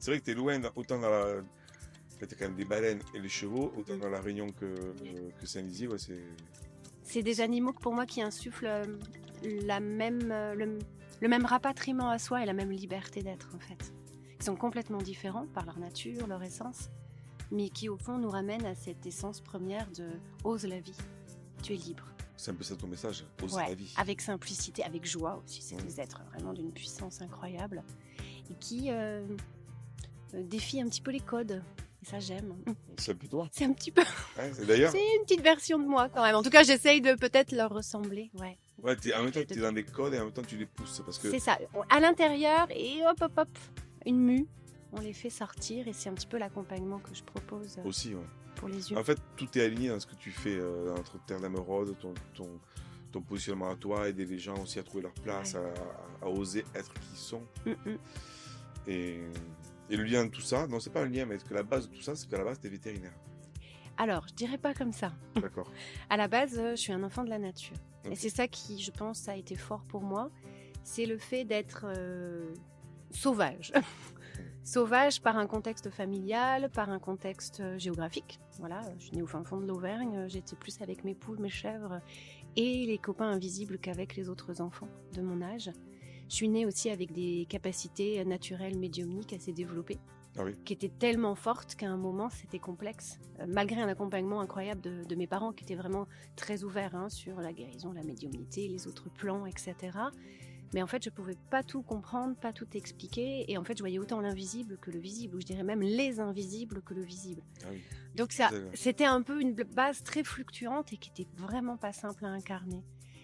C'est vrai que t'es loin, autant dans la... T'as quand même des baleines et les chevaux, autant dans la Réunion que Saint-Lizier, ouais, c'est... C'est des animaux que pour moi qui insufflent le même rapatriement à soi et la même liberté d'être en fait. Ils sont complètement différents par leur nature, leur essence, mais qui au fond nous ramènent à cette essence première de « ose la vie, tu es libre ». C'est un peu ça ton message, ose Ouais, la vie. avec simplicité, avec joie aussi, c'est des êtres vraiment d'une puissance incroyable et qui défient un petit peu les codes. Et ça, j'aime. C'est un peu toi. C'est un petit peu... Ouais, c'est d'ailleurs... C'est une petite version de moi quand même. En tout cas, j'essaye de peut-être leur ressembler, ouais. Ouais, en même temps, tu es dans des codes et en même temps, tu les pousses. Parce que... C'est ça, à l'intérieur et hop, hop, hop, une mue. On les fait sortir et c'est un petit peu l'accompagnement que je propose Aussi, ouais. pour les yeux. En fait, tout est aligné dans ce que tu fais entre Terre d'Ameraude, ton positionnement à toi, aider les gens aussi à trouver leur place, Ouais. à oser être qui ils sont. Mm-mm. Et le lien de tout ça, non, c'est pas un lien, mais que la base de tout ça, c'est qu'à la base, tu es vétérinaire. Alors, je dirais pas comme ça. D'accord. À la base, je suis un enfant de la nature. Ok. Et c'est ça qui, je pense, a été fort pour moi. C'est le fait d'être sauvage. Sauvage par un contexte familial, par un contexte géographique. Voilà, je suis née au fin fond de l'Auvergne, j'étais plus avec mes poules, mes chèvres et les copains invisibles qu'avec les autres enfants de mon âge. Je suis née aussi avec des capacités naturelles médiumniques assez développées, Ah oui. qui étaient tellement fortes qu'à un moment c'était complexe, malgré un accompagnement incroyable de mes parents qui étaient vraiment très ouverts sur la guérison, la médiumnité, les autres plans, etc. Mais en fait, je pouvais pas tout comprendre, pas tout expliquer. Et en fait, je voyais autant l'invisible que le visible, ou je dirais même les invisibles que le visible. Ah oui. Donc ça, c'était un peu une base très fluctuante et qui était vraiment pas simple à incarner.